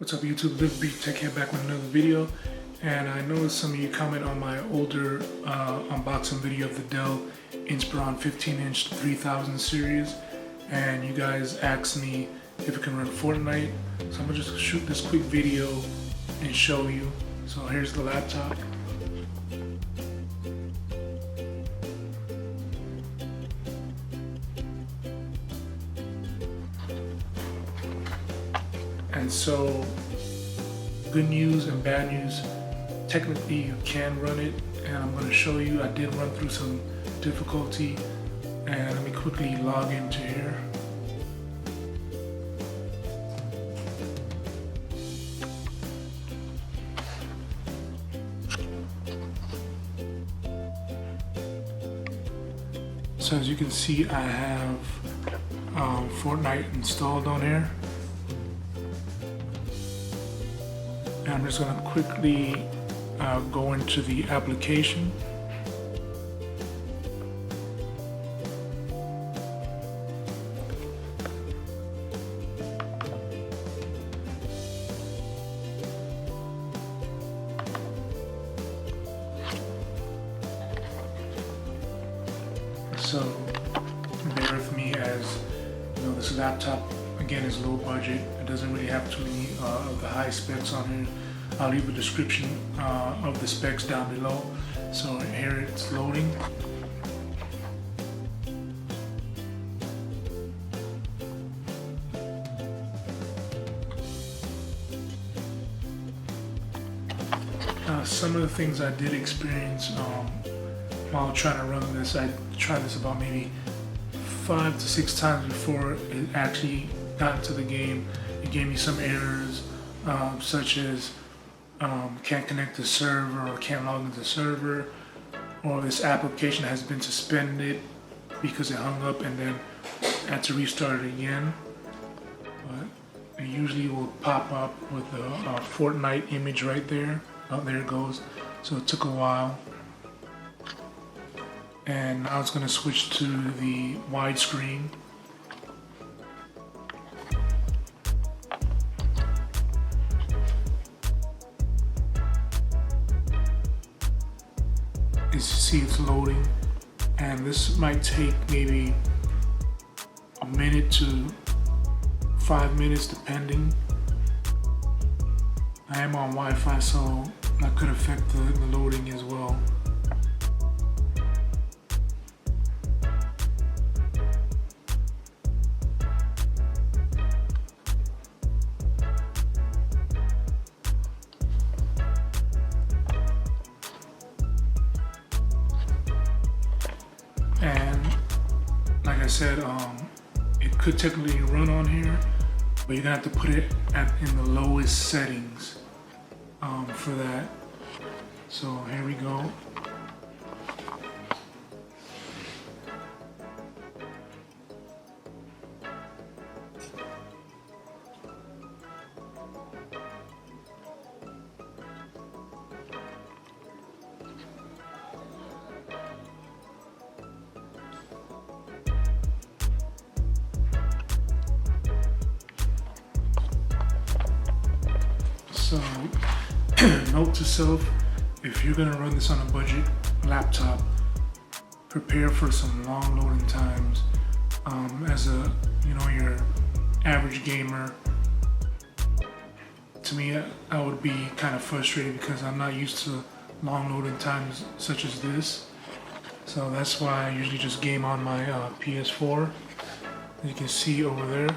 What's up YouTube, Live Beat Tech here back with another video. And I noticed some of you comment on my older unboxing video of the Dell Inspiron 15-inch 3000 series. And you guys asked me if it can run Fortnite. So I'm gonna just shoot this quick video and show you. So here's the laptop. And so, good news and bad news, technically you can run it, and I'm going to show you. I did run through some difficulty, and let me quickly log into here. So as you can see, I have Fortnite installed on here. And I'm just going to quickly go into the application. So bear with me, as you know, this laptop again is low budget. It doesn't really have too many of the high specs on here. I'll leave a description of the specs down below. So here it's loading. Some of the things I did experience while trying to run this, I tried this about maybe 5 to 6 times before it actually got into the game. It gave me some errors, such as can't connect to the server, or can't log into the server, or this application has been suspended because it hung up and then had to restart it again. But it usually will pop up with the Fortnite image right there. Oh, there it goes. So it took a while. And I was going to switch to the widescreen. As you see, it's loading, and this might take maybe a minute to 5 minutes depending. I am on Wi-Fi, so that could affect the loading as well. And like I said, it could technically run on here, but you're gonna have to put it in the lowest settings for that. So here we go. So, note to self, if you're gonna run this on a budget laptop, prepare for some long loading times. As a, your average gamer, to me, I would be kind of frustrated because I'm not used to long loading times such as this. So that's why I usually just game on my PS4. As you can see over there.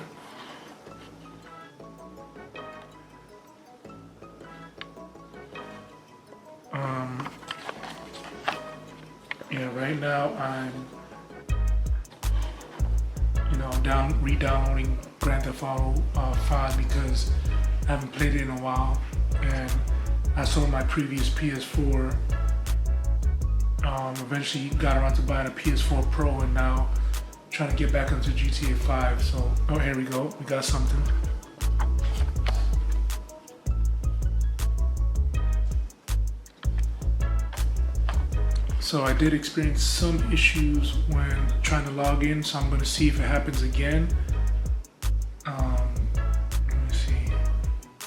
Yeah, right now I'm re-downloading Grand Theft Auto 5 because I haven't played it in a while, and I sold my previous PS4. Eventually got around to buying a PS4 Pro, and now trying to get back into GTA 5. So, oh, here we go. We got something. So I did experience some issues when trying to log in, so I'm going to see if it happens again. Let me see.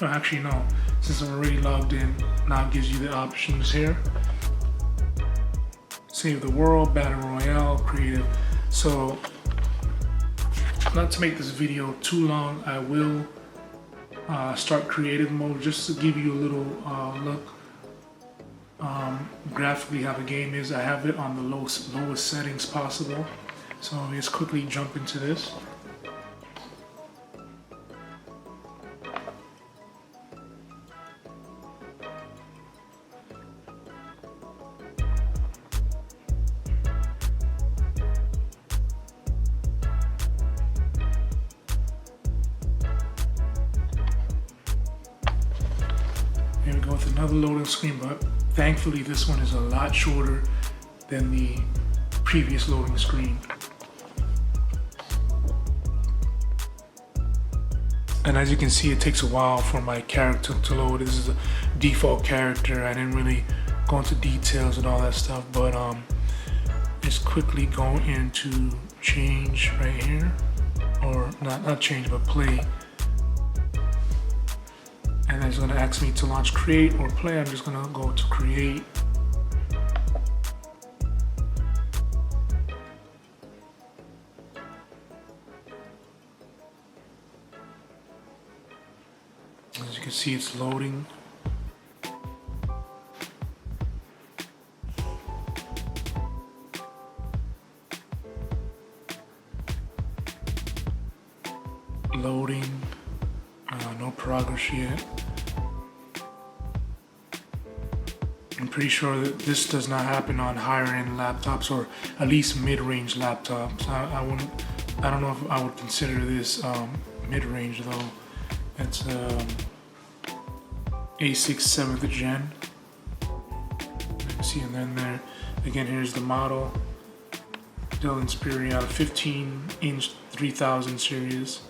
No, actually no. Since I'm already logged in, now it gives you the options here. Save the world, battle royale, creative. So, not to make this video too long, I will start creative mode just to give you a little look graphically how the game is. I have it on the lowest settings possible. So let's quickly jump into this. Here we go with another loading screen, but thankfully this one is a lot shorter than the previous loading screen. And as you can see, it takes a while for my character to load. This is a default character. I didn't really go into details and all that stuff, but just quickly go into change right here, or not change, but play. And then it's gonna ask me to launch create or play. I'm just gonna go to create. As you can see, it's loading. Loading. No progress yet. I'm pretty sure that this does not happen on higher end laptops, or at least mid-range laptops. I don't know if I would consider this mid-range though. It's A6 7th gen. You can see, and then there again, here's the model, Dell Inspiron 15-inch 3000 series,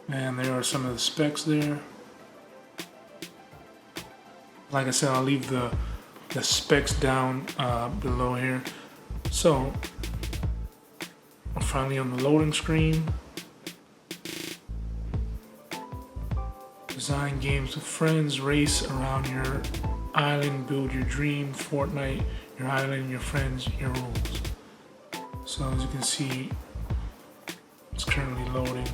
and there are some of the specs there. Like I said, I'll leave the specs down below here. So I'm finally on the loading screen. Design games with friends, race around your island, build your dream, Fortnite, your island, your friends, your rules. So as you can see, it's currently loading.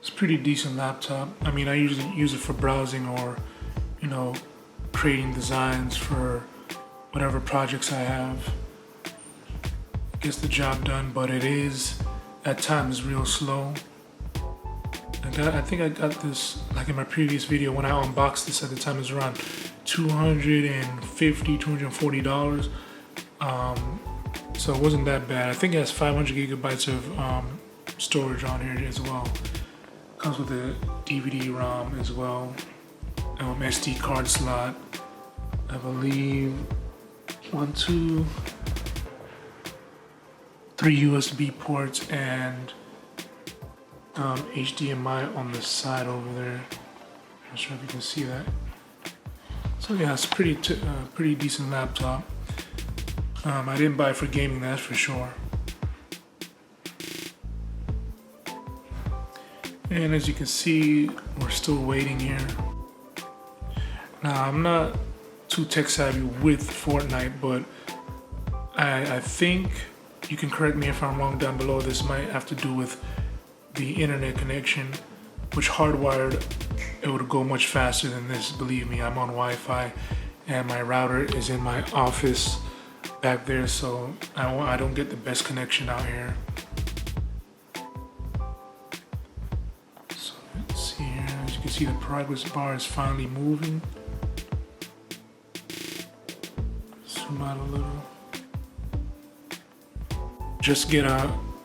It's a pretty decent laptop. I mean, I usually use it for browsing or, you know, creating designs for whatever projects I have. Gets the job done, but it is at times real slow. I think I got this, like in my previous video when I unboxed this at the time, it was around $250, $240. So it wasn't that bad. I think it has 500 gigabytes of storage on here as well. Comes with a DVD-ROM as well, SD card slot. I believe 1, 2, 3 USB ports and HDMI on the side over there. Not sure if you can see that. So yeah, it's pretty decent laptop. I didn't buy it for gaming, that's for sure. And as you can see, we're still waiting here. Now, I'm not too tech savvy with Fortnite, but I think, you can correct me if I'm wrong down below, this might have to do with the internet connection, which hardwired, it would go much faster than this. Believe me, I'm on Wi-Fi and my router is in my office back there, so I don't get the best connection out here. So let's see here, as you can see, the progress bar is finally moving. Zoom out a little. Just get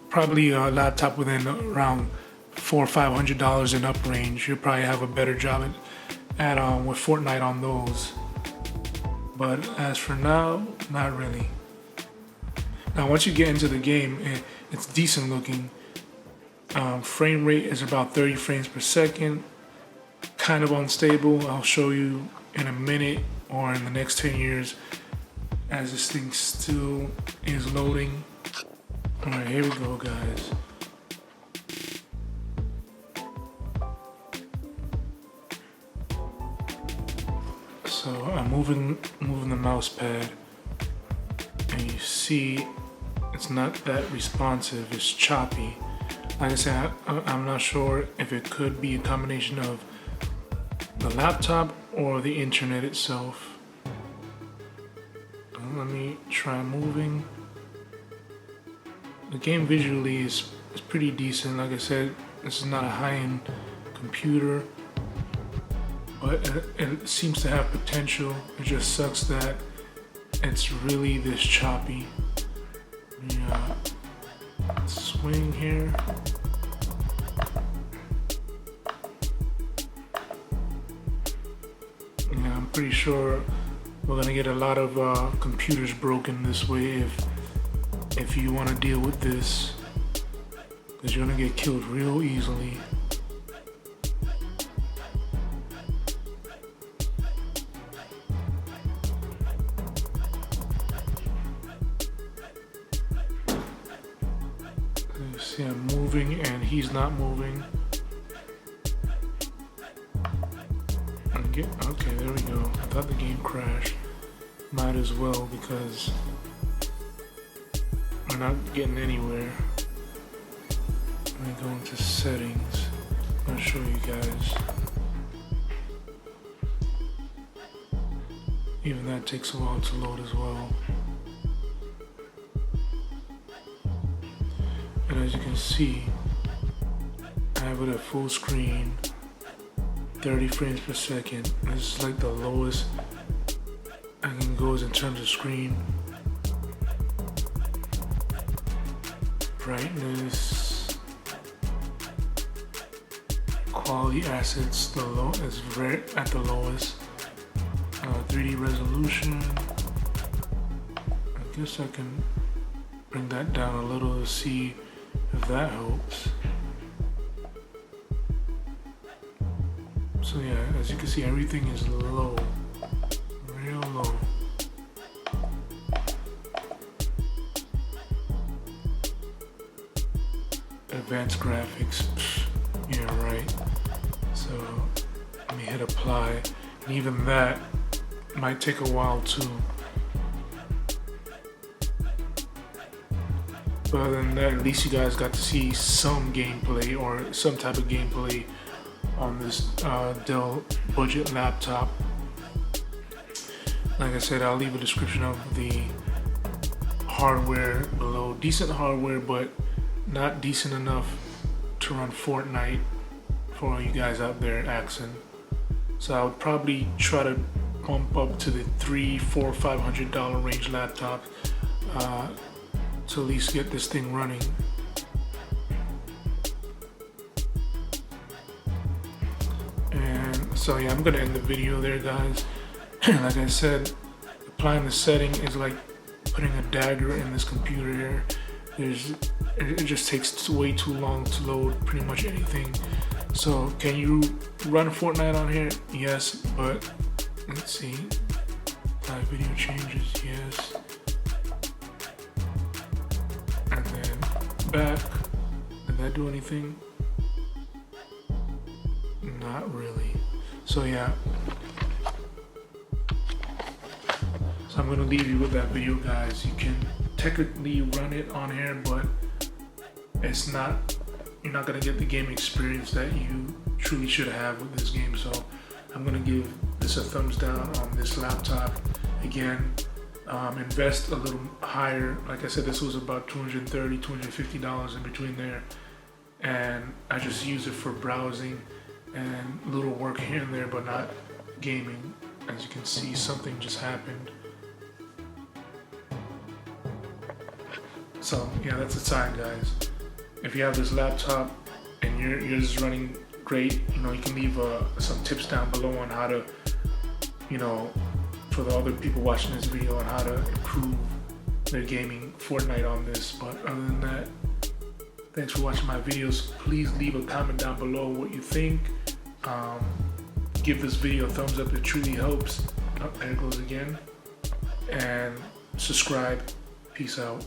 probably a laptop within around $400 or $500 and up range. You'll probably have a better job at with Fortnite on those. But as for now, not really. Now once you get into the game, it's decent looking. Frame rate is about 30 frames per second. Kind of unstable. I'll show you in a minute or in the next 10 years as this thing still is loading. Alright, here we go, guys. So I'm moving the mouse pad, and you see it's not that responsive, it's choppy. Like I said, I'm not sure if it could be a combination of the laptop or the internet itself. Let me try moving. The game visually is pretty decent. Like I said, this is not a high-end computer, but it seems to have potential. It just sucks that it's really this choppy. Yeah, swing here. Yeah, I'm pretty sure we're gonna get a lot of computers broken this way if you want to deal with this, because you're gonna get killed real easily. You see I'm moving and he's not moving. Okay, there we go. I thought the game crashed. Might as well, because we're not getting anywhere. Let me go into settings. I'm gonna show you guys. Even that takes a while to load as well. And as you can see, I have it at full screen, 30 frames per second. This is like the lowest I can go in terms of screen brightness, quality assets. The low is right at the lowest. 3D resolution. I guess I can bring that down a little to see if that helps. So yeah, as you can see, everything is low, real low. Advanced graphics, yeah, right. So let me hit apply, and even that might take a while too. But other than that, at least you guys got to see some gameplay or some type of gameplay on this Dell budget laptop. Like I said, I'll leave a description of the hardware below. Decent hardware, but not decent enough to run Fortnite for all you guys out there asking. So I would probably try to bump up to the $300, $400, $500 range laptop to at least get this thing running. And so yeah, I'm gonna end the video there, guys. Like I said, applying the setting is like putting a dagger in this computer here. It just takes way too long to load pretty much anything. So can you run Fortnite on here? Yes, but let's see. Apply video changes, yes. And then back. Did that do anything? Not really. So yeah. So I'm gonna leave you with that video, guys. You can technically run it on here, but it's not, you're not gonna get the game experience that you truly should have with this game. So I'm gonna give this a thumbs down on this laptop. Again, invest a little higher. Like I said, this was about $230, $250 in between there, and I just use it for browsing and little work here and there, but not gaming. As you can see, something just happened. So yeah, that's a sign, guys. If you have this laptop and you're just running great, you know, you can leave some tips down below on how to, you know, for the other people watching this video, on how to improve their gaming Fortnite on this. But other than that, thanks for watching my videos. Please leave a comment down below what you think. Give this video a thumbs up, it truly helps. Oh, there it goes again. And subscribe. Peace out.